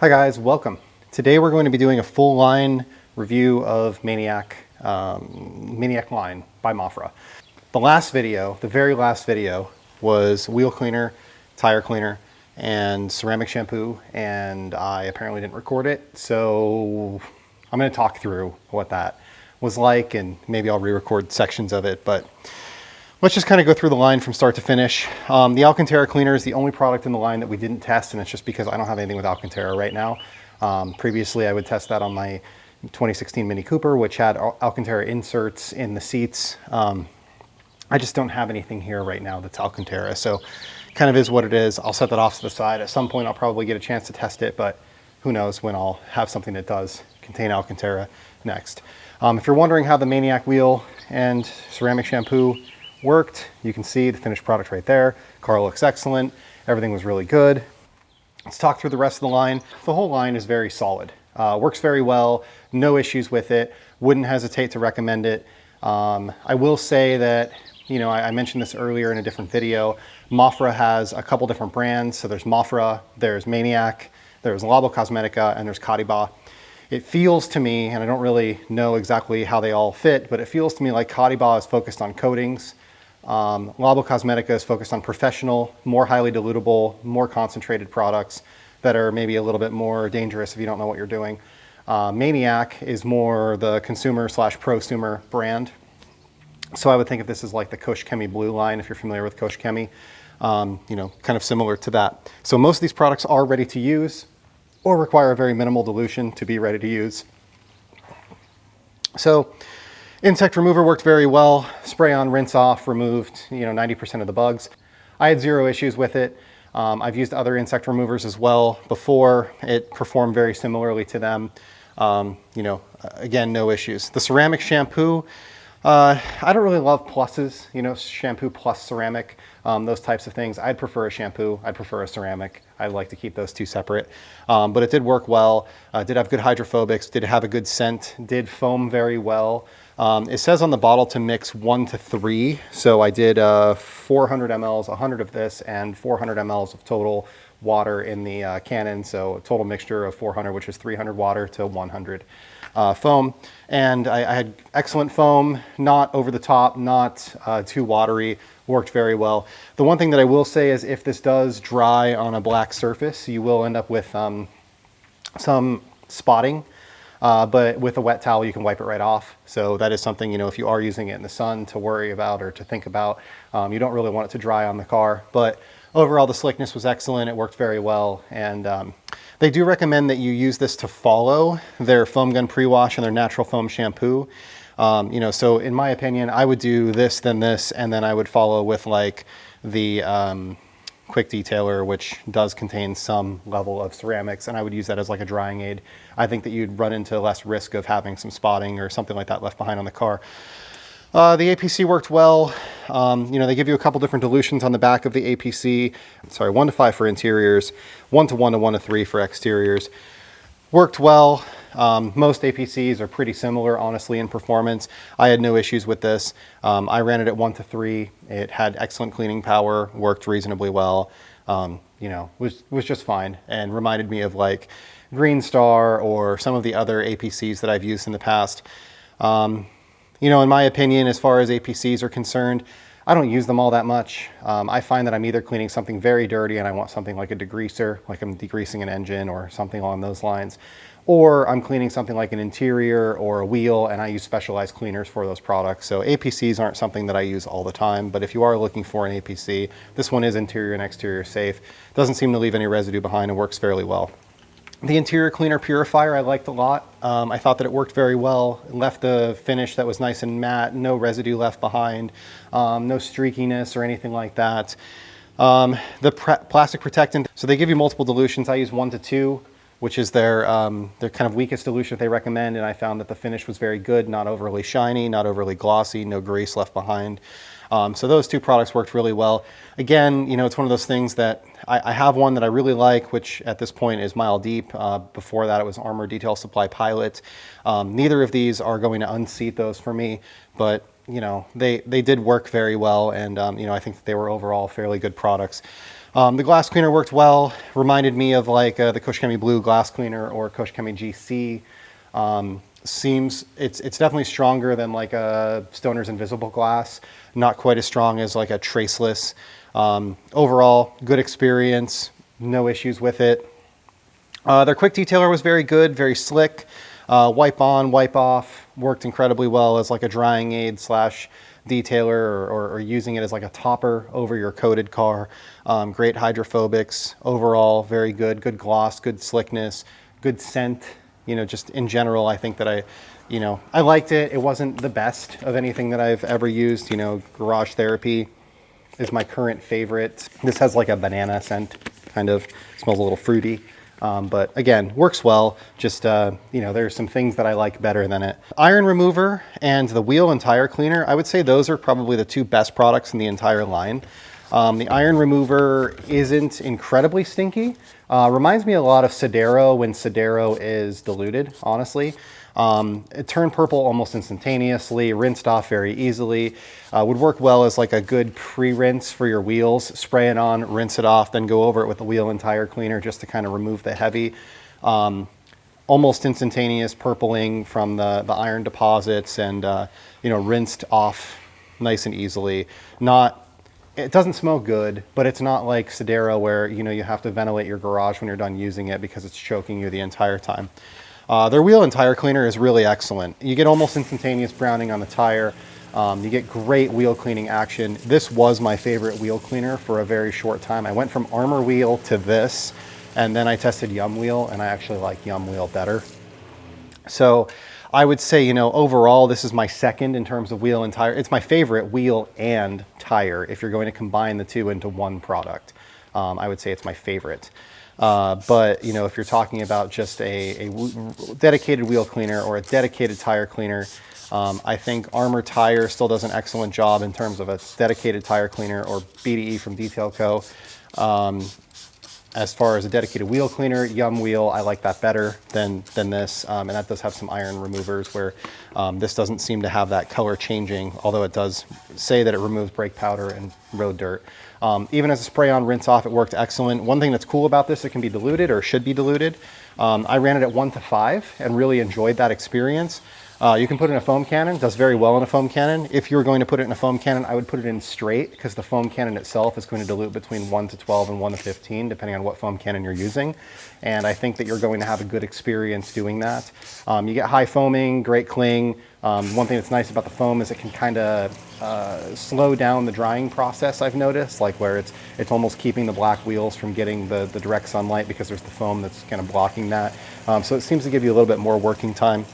Hi guys, welcome. Today we're going to be doing a full line review of Maniac line by Mafra. The very last video was wheel cleaner, tire cleaner, and ceramic shampoo, and I apparently didn't record it, so I'm going to talk through what that was like, and maybe I'll re-record sections of it, but let's just kind of go through the line from start to finish. The Alcantara cleaner is the only product in the line that we didn't test, and it's just because I don't have anything with Alcantara right now. Previously, I would test that on my 2016 Mini Cooper, which had Alcantara inserts in the seats. I just don't have anything here right now that's Alcantara, so kind of is what it is. I'll set that off to the side. At some point, I'll probably get a chance to test it, but who knows when I'll have something that does contain Alcantara next. If you're wondering how the Maniac wheel and ceramic shampoo worked, you can see the finished product right there. Car looks excellent. Everything was really good. Let's talk through the rest of the line. The whole line is very solid. Works very well. No issues with it. Wouldn't hesitate to recommend it. I will say that, you know, I mentioned this earlier in a different video. Mafra has a couple different brands. So there's Mafra, there's Maniac, there's Labo Cosmetica, and there's Cadiba. It feels to me, and I don't really know exactly how they all fit, but it feels to me like Cadiba is focused on coatings. Labo Cosmetica is focused on professional, more highly dilutable, more concentrated products that are maybe a little bit more dangerous if you don't know what you're doing. Maniac is more the consumer/prosumer brand. So I would think of this as like the Kosh Chemie Blue line, if you're familiar with Kosh Chemie, you know, kind of similar to that. So most of these products are ready to use or require a very minimal dilution to be ready to use. So insect remover worked very well. Spray on, rinse off, removed, you know, 90% of the bugs. I had zero issues with it. I've used other insect removers as well before. It performed very similarly to them. You know, again, no issues. The ceramic shampoo, I don't really love pluses, you know, shampoo plus ceramic, those types of things. I'd prefer a shampoo. I'd prefer a ceramic. I like to keep those two separate. But it did work well. Did have good hydrophobics, did have a good scent, did foam very well. It says on the bottle to mix 1 to 3. So I did 400 mLs, 100 of this, and 400 mLs of total water in the cannon. So a total mixture of 400, which is 300 water to 100 foam. And I had excellent foam, not over the top, not too watery, worked very well. The one thing that I will say is if this does dry on a black surface, you will end up with some spotting. But with a wet towel, you can wipe it right off. So that is something, you know, if you are using it in the sun, to worry about or to think about. You don't really want it to dry on the car. But overall, the slickness was excellent. It worked very well. And they do recommend that you use this to follow their foam gun pre-wash and their natural foam shampoo. You know, so in my opinion, I would do this, then this, and then I would follow with like the quick detailer, which does contain some level of ceramics, and I would use that as like a drying aid. I think that you'd run into less risk of having some spotting or something like that left behind on the car. The APC worked well. You know, they give you a couple different dilutions on the back of the APC. Sorry, 1 to 5 for interiors, 1 to 1 to 1 to 3 for exteriors. Worked well. Most APCs are pretty similar, honestly, in performance. I had no issues with this. I ran it at 1 to 3. It had excellent cleaning power, worked reasonably well. You know, was just fine, and reminded me of like Green Star or some of the other APCs that I've used in the past. You know, in my opinion, as far as APCs are concerned, I don't use them all that much. I find that I'm either cleaning something very dirty and I want something like a degreaser, like I'm degreasing an engine or something along those lines, or I'm cleaning something like an interior or a wheel, and I use specialized cleaners for those products. So APCs aren't something that I use all the time, but if you are looking for an APC, this one is interior and exterior safe. Doesn't seem to leave any residue behind and works fairly well. The interior cleaner purifier I liked a lot. I thought that it worked very well. It left the finish that was nice and matte, no residue left behind, no streakiness or anything like that. The plastic protectant, so they give you multiple dilutions. I use 1 to 2, which is their kind of weakest dilution that they recommend, and I found that the finish was very good, not overly shiny, not overly glossy, no grease left behind. So those two products worked really well. Again, you know, it's one of those things that I have one that I really like, which at this point is Mile Deep. Before that, it was Armor Detail Supply Pilot. Neither of these are going to unseat those for me, but you know, they did work very well, and you know, I think that they were overall fairly good products. The glass cleaner worked well, reminded me of like the Koshkemi Blue glass cleaner or Koshkemi GC. Seems it's definitely stronger than like a Stoner's Invisible Glass, not quite as strong as like a Traceless. Overall, good experience, no issues with it. Their quick detailer was very good, very slick. Wipe on, wipe off, worked incredibly well as like a drying aid slash detailer, or using it as like a topper over your coated car. Great hydrophobics, overall very good, good gloss, good slickness, good scent. You know, just in general, I think that I liked it. It wasn't the best of anything that I've ever used. You know, Garage Therapy is my current favorite. This has like a banana scent, kind of, smells a little fruity. But again, works well. Just, you know, there's some things that I like better than it. Iron remover and the wheel and tire cleaner, I would say those are probably the two best products in the entire line. The iron remover isn't incredibly stinky. Reminds me a lot of Sodero when Sodero is diluted, honestly. It turned purple almost instantaneously, rinsed off very easily. Would work well as like a good pre-rinse for your wheels. Spray it on, rinse it off, then go over it with the wheel and tire cleaner just to kind of remove the heavy. Almost instantaneous purpling from the iron deposits, and you know, rinsed off nice and easily. It doesn't smell good, but it's not like Sodero where, you know, you have to ventilate your garage when you're done using it because it's choking you the entire time. Their wheel and tire cleaner is really excellent. You get almost instantaneous browning on the tire. You get great wheel cleaning action. This was my favorite wheel cleaner for a very short time. I went from Armor Wheel to this, and then I tested Yum Wheel, and I actually like Yum Wheel better. So I would say, you know, overall, this is my second in terms of wheel and tire. It's my favorite wheel and tire if you're going to combine the two into one product. I would say it's my favorite. But, you know, if you're talking about just a dedicated wheel cleaner or a dedicated tire cleaner, I think Armor Tire still does an excellent job in terms of a dedicated tire cleaner, or BDE from Detail Co. As far as a dedicated wheel cleaner, Yum Wheel, I like that better than this. And that does have some iron removers where this doesn't seem to have that color changing, although it does say that it removes brake powder and road dirt. Even as a spray on, rinse off, it worked excellent. One thing that's cool about this, it can be diluted, or should be diluted. I ran it at 1 to 5 and really enjoyed that experience. You can put it in a foam cannon, does very well in a foam cannon. If you were going to put it in a foam cannon, I would put it in straight, because the foam cannon itself is going to dilute between 1 to 12 and 1 to 15, depending on what foam cannon you're using. And I think that you're going to have a good experience doing that. You get high foaming, great cling. One thing that's nice about the foam is it can kind of slow down the drying process, I've noticed, like where it's almost keeping the black wheels from getting the direct sunlight because there's the foam that's kind of blocking that. So it seems to give you a little bit more working time.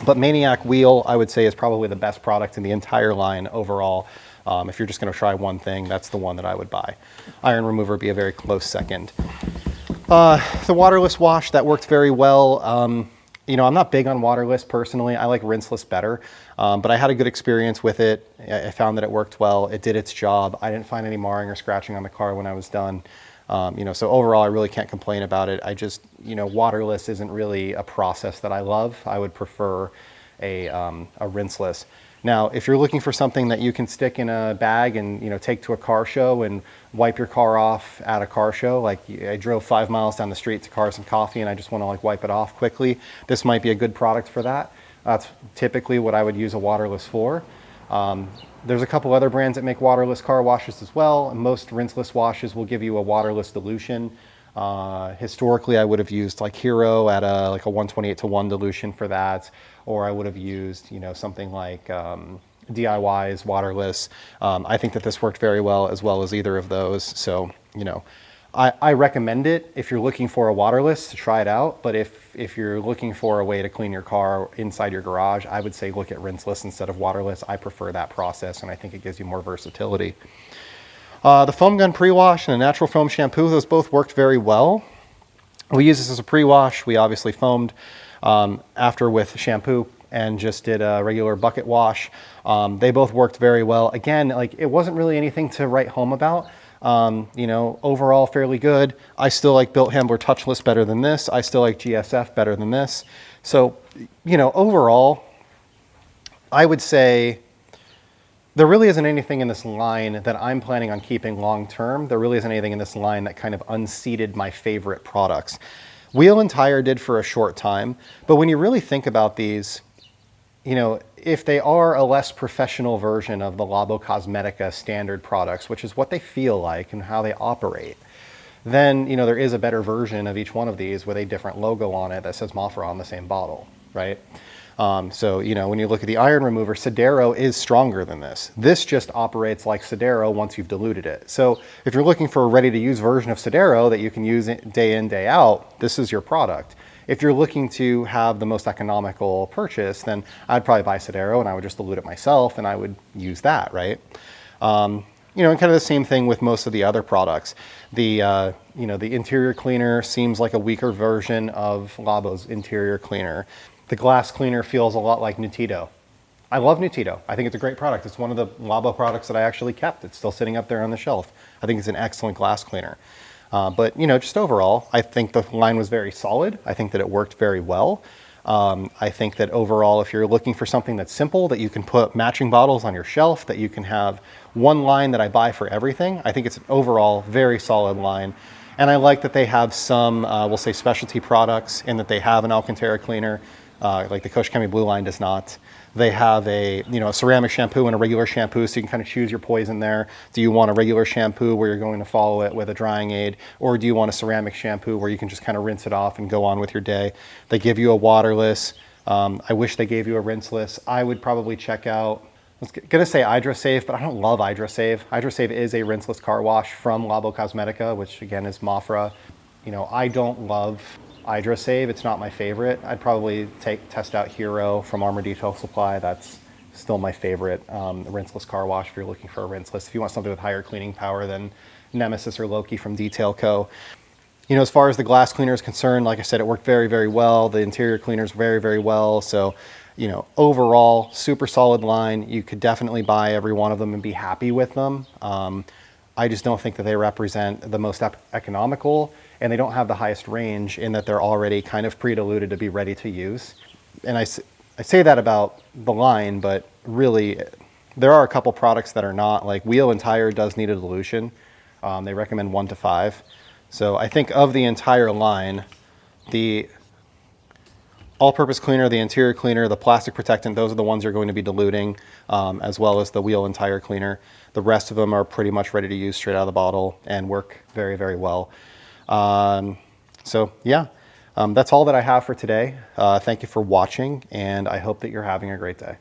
But Maniac wheel, I would say, is probably the best product in the entire line overall. If you're just going to try one thing, that's the one that I would buy. Iron remover would be a very close second. The waterless wash, that worked very well. You know, I'm not big on waterless personally. I like rinseless better, but I had a good experience with it. I found that it worked well. It did its job. I didn't find any marring or scratching on the car when I was done. You know, so overall, I really can't complain about it. I just, you know, waterless isn't really a process that I love. I would prefer a rinseless. Now, if you're looking for something that you can stick in a bag and, you know, take to a car show and wipe your car off at a car show, like I drove 5 miles down the street to Cars and Coffee and I just want to like wipe it off quickly, this might be a good product for that. That's typically what I would use a waterless for. There's a couple other brands that make waterless car washes as well. Most rinseless washes will give you a waterless dilution. Historically, I would have used like Hero at like a 128:1 dilution for that, or I would have used, you know, something like DIY's waterless. I think that this worked very well as either of those. So, you know, I recommend it if you're looking for a waterless to try it out. But if you're looking for a way to clean your car inside your garage, I would say look at rinseless instead of waterless. I prefer that process, and I think it gives you more versatility. The foam gun pre-wash and the natural foam shampoo, those both worked very well. We used this as a pre-wash. We obviously foamed after with shampoo and just did a regular bucket wash. They both worked very well. Again, like it wasn't really anything to write home about. You know, overall fairly good. I still like Built Handler Touchless better than this. I still like GSF better than this. So, you know, overall, I would say There really isn't anything in this line that I'm planning on keeping long term. There really isn't anything in this line that kind of unseated my favorite products. Wheel and Tire did for a short time, but when you really think about these, you know, if they are a less professional version of the Labo Cosmetica standard products, which is what they feel like and how they operate, then, you know, there is a better version of each one of these with a different logo on it that says Mafra on the same bottle, right? So, you know, when you look at the iron remover, Sidero is stronger than this. This just operates like Sidero once you've diluted it. So if you're looking for a ready-to-use version of Sidero that you can use day in, day out, this is your product. If you're looking to have the most economical purchase, then I'd probably buy Sidero and I would just dilute it myself and I would use that, right? You know, and kind of the same thing with most of the other products. The, you know, the interior cleaner seems like a weaker version of Labo's interior cleaner. The glass cleaner feels a lot like Nutito. I love Nutito. I think it's a great product. It's one of the Labo products that I actually kept. It's still sitting up there on the shelf. I think it's an excellent glass cleaner. But, you know, just overall, I think the line was very solid. I think that it worked very well. I think that overall, if you're looking for something that's simple, that you can put matching bottles on your shelf, that you can have one line that I buy for everything, I think it's an overall very solid line. And I like that they have some, we'll say, specialty products in that they have an Alcantara cleaner, like the Koshikemi Blue line does not. They have a, you know, a ceramic shampoo and a regular shampoo, so you can kind of choose your poison there. Do you want a regular shampoo where you're going to follow it with a drying aid, or do you want a ceramic shampoo where you can just kind of rinse it off and go on with your day? They give you a waterless. I wish they gave you a rinseless. I would probably check out, I was gonna say HydroSave, but I don't love HydroSave. HydroSave is a rinseless car wash from Labo Cosmetica, which again is Mafra. You know, I don't love HydroSave, it's not my favorite. I'd probably test out Hero from Armor Detail Supply. That's still my favorite rinseless car wash if you're looking for a rinseless. If you want something with higher cleaning power than Nemesis or Loki from Detail Co. You know, as far as the glass cleaner is concerned, like I said, it worked very, very well. The interior cleaners very, very well. So, you know, overall, super solid line. You could definitely buy every one of them and be happy with them. I just don't think that they represent the most economical, and they don't have the highest range in that they're already kind of pre-diluted to be ready to use. And I say that about the line, but really there are a couple products that are not, like Wheel and Tire does need a dilution. They recommend 1 to 5. So I think of the entire line, the all-purpose cleaner, the interior cleaner, the plastic protectant, those are the ones you're going to be diluting, as well as the Wheel and Tire cleaner. The rest of them are pretty much ready to use straight out of the bottle and work very, very well. So yeah, that's all that I have for today. Thank you for watching, and I hope that you're having a great day.